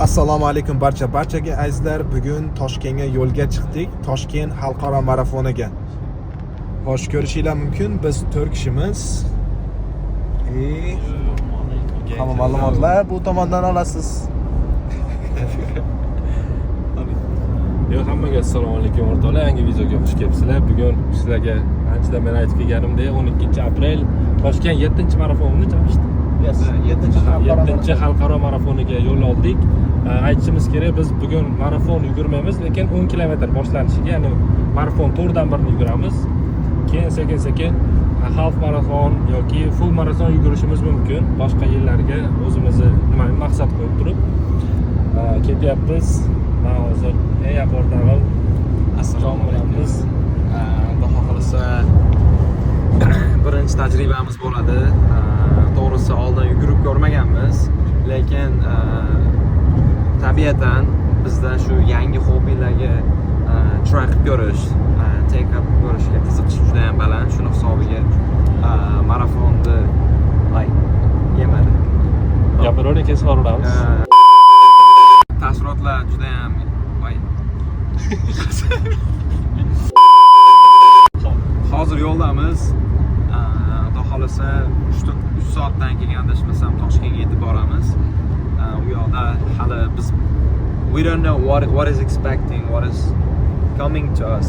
Assalomu alaykum barchaga azizlar. Bugun Toshkentga yo'lga chiqdik. Toshkent xalqaro marafoniga. Xo'sh, ko'rishinglar mumkin. Biz 4 kishimiz. Hamma ma'lumotlar bu tomondan olasiz. Hammaga assalomu alaykum o'rtoqlar. Yangi videoga xush kelibsizlar. Bugun sizlarga anchadan beri aytib kelganimdek 12 aprel Toshkent 7-marafonni chaqishdi. 7-xalqaro marafoniga yo'l oldik. Aytishimiz kerak, biz bugun marafon yugurmaymiz, lekin 10 kilometr boshlanishiga, ya'ni marafon to'rdan birini yuguramiz. Keyin sekin-sekin half marafon yoki full marafon yugurishimiz mumkin. Boshqa yillarga o'zimizni maqsad qo'yib turib ketyapmiz. Men hozir aeroportdan Assalomu alaykum. Xudo xolasa birinchi tajribamiz bo'ladi. To'g'risi oldin yugurib ko'rmaganmiz, lekin tabiatan bizda shu yangi hobbilarga try qilib ko'rish, take up ko'rishga qiziqish juda ham baland. Shuni hisobiga marafonni yemadi. gapirib kesib yuboramiz. Taassurotlar juda ham hozir yo'ldamiz. Xudo xolasa 3 soatdan keyin adashmasam Toshkentga yetib boramiz. U yoqda hali biz we don't know what is expecting, what is coming to us.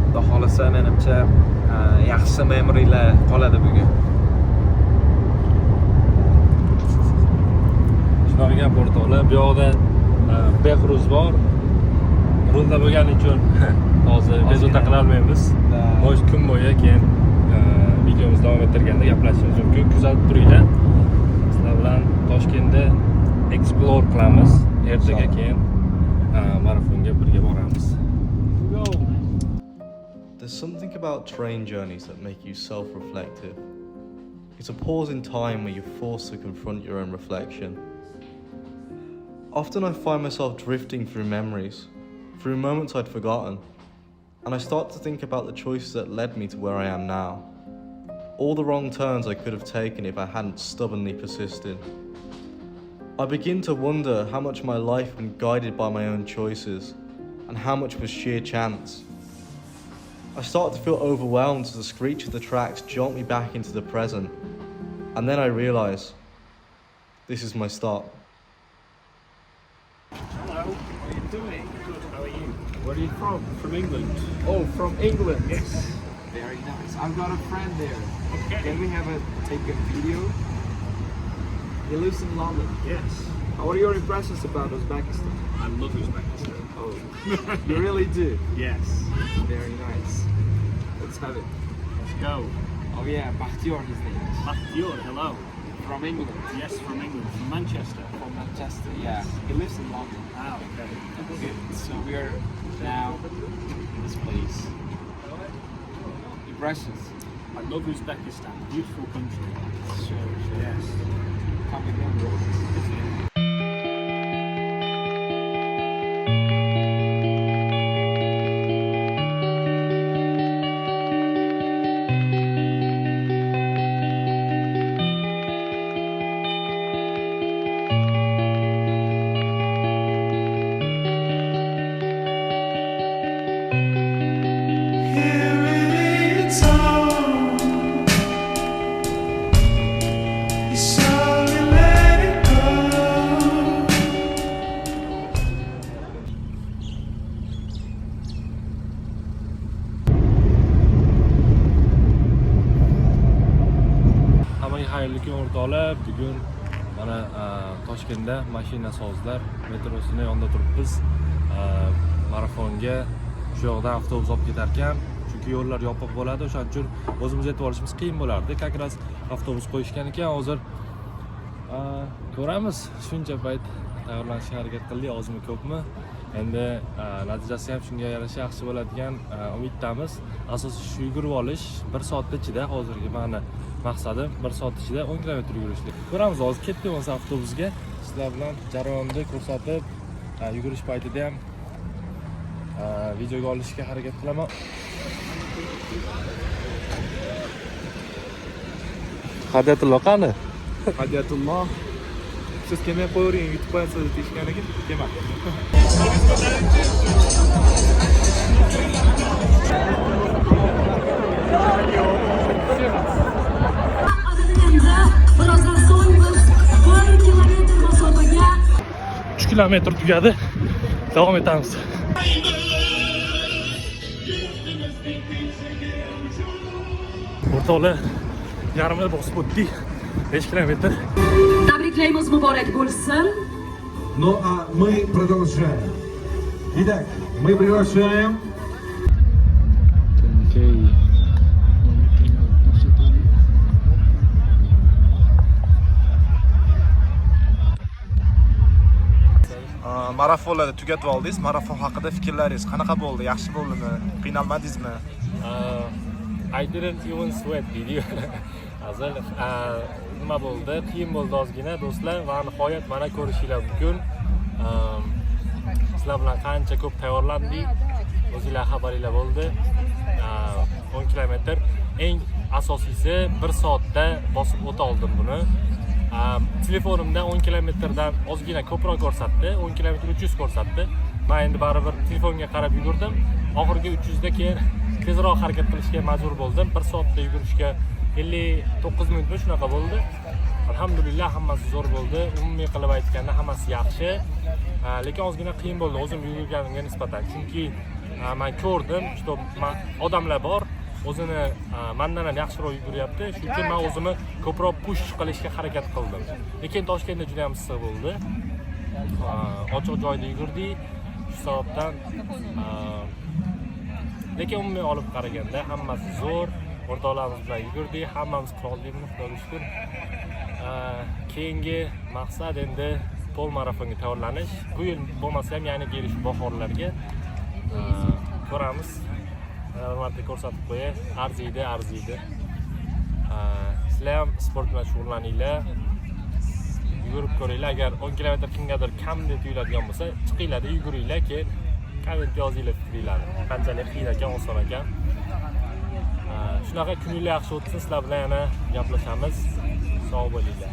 Xudo xolasa menimcha yaxshi memorylar qoladi bugun. Shunaqa gap o'rtoqlar. Bu yoqda Behruz bor. Rulda bo'lgani uchun hozir bezovta qila olmaymiz. Mo'sh kun bo'yi keyin videomizni davom ettirganda gaplashishimiz mumkin. Kuzatib turinglar. Sizlar bilan Toshkentda explore qilamiz. Ertaga keyin marafonga birga boramiz. There's something about train journeys that make you self-reflective. It's a pause in time where you're forced to confront your own reflection. Often I find myself drifting through memories, through moments I'd forgotten, and I start to think about the choices that led me to where I am now. All the wrong turns I could have taken if I hadn't stubbornly persisted. I begin to wonder how much my life been guided by my own choices, and how much was sheer chance. I start to feel overwhelmed as the screech of the tracks jolt me back into the present, and then I realise this is my start. Hello, how are you doing? Good, how are you? Where are you from? From England. Oh, from England. Yes. Very nice. I've got a friend there. Okay. Can we take a video? He lives in London. Yes. What are your impressions about Uzbekistan? I love Uzbekistan. Oh, you really do? Yes. Very nice. Let's have it. Let's go. Oh yeah, Bakhtiyor his name is. Bakhtiyor, hello. From England. Yes, from England, from Manchester. From Manchester, yeah. He lives in London. Ah, okay. Good. So we're now in this place. Impressions? I love Uzbekistan. Beautiful country. Sure. Yes. Come again, bro. Xayrli kun o'rtoqlar. Bugun mana Toshkentda mashina sozlar metrosini yonida turibmiz. Marafonga shu yoqdan avtobus olib ketar ekan. Chunki yo'llar yopiq bo'ladi, o'shaning uchun o'zimiz yetib olishimiz qiyin bo'lardi. Как раз avtobus qo'yishgan ekan. Hozir ko'ramiz. Shuncha payt tayyorlanishga harakat qildik, ozmi ko'pmi. Endi natijasi ham shunga yarasha yaxshi bo'ladigan umiddamiz. Asosiy shu yugurib olish 1 soat ichida hozirgi meni maqsadim 1 soat ichida 10 kilometr yugurishlik. Ko'ramiz, hozir ketdik o'sha avtobusga. Sizlar bilan jarayonni ko'rsatib, yugurish paytida ham videoga olishga harakat qilaman. Hadiyatulloh qani? Hadiyatulloh siz kelmay qo'yavering, yutib qo'yasiz deyishgan ekan, kelmadi. Birozdan so'ng biz 1 kilometr masofaga 3 kilometr tugadi. Davom etamiz. O'rtoqlar, yarmini bosib o'tdik. 5 kilometr. tabriklaymiz, muborak bo'lsin. Ну а мы продолжаем. Итак, мы приглашаем Marafonlarni tugatib oldingiz. Marafon haqida fikrlaringiz qanaqa bo'ldi? Yaxshi bo'ldimi? Qiynalmadingizmi? I didn't even sweat video. Azal nima bo'ldi? Qiyin bo'ldi ozgina do'stlar va nihoyat mana ko'rishinglar mumkin. Sizlar bilan qancha ko'p tayyorlandik. O'zingizlar xabaringlar bo'ldi. 10 kilometr. Eng asosiysi 1 soatda bosib o'ta oldim buni. Telefonimda 10 kilometrdan ozgina ko'proq ko'rsatdi. 10 kilometr 300 ko'rsatdi. Men endi baribir telefonga qarab yugurdim. Oxirgi 300 da keyin tezroq harakat qilishga majbur bo'ldim. 1 soatda yugurishga 59 minutmi shunaqa bo'ldi. Alhamdulillah hammasi zo'r bo'ldi. Umumiy qilib aytganda hammasi yaxshi. Lekin ozgina qiyin bo'ldi o'zim yugurganimga nisbatan. Chunki men ko'rdim, что odamlar bor, o'zini mendan ham yaxshiroq yuguryapti. Shuning uchun men o'zimni ko'proq push qilishga harakat qildim. Lekin Toshkentda juda ham issiq bo'ldi. Ochiq joyda yugurdik. Shu sababdan lekin umumiy olib qaraganda hammasi zo'r. O'rtoqlarimiz bilan yugurdik, hammamiz qiroldikmi, Xudoga shukr. Keyingi maqsad endi pol marafonga tayyorlanish. Bu yil bo'lmasa ham, ya'ni kelish bahorlarga ko'ramiz. Albatta ko'rsatib qo'yay, arziydi. Sizlar ham sport bilan shug'ullaninglar. Yugurib ko'ringlar. Agar 10 kilometr kimgadir kam deb tuyuladigan bo'lsa, chiqinglar, yuguringlar, keyin komment yozinglar fikringlarni. Qanchalik qiyin ekan, oson ekan. Shunaqa kuninglar yaxshi o'tsin. Sizlar bilan yana gaplashamiz. Sog' bo'linglar.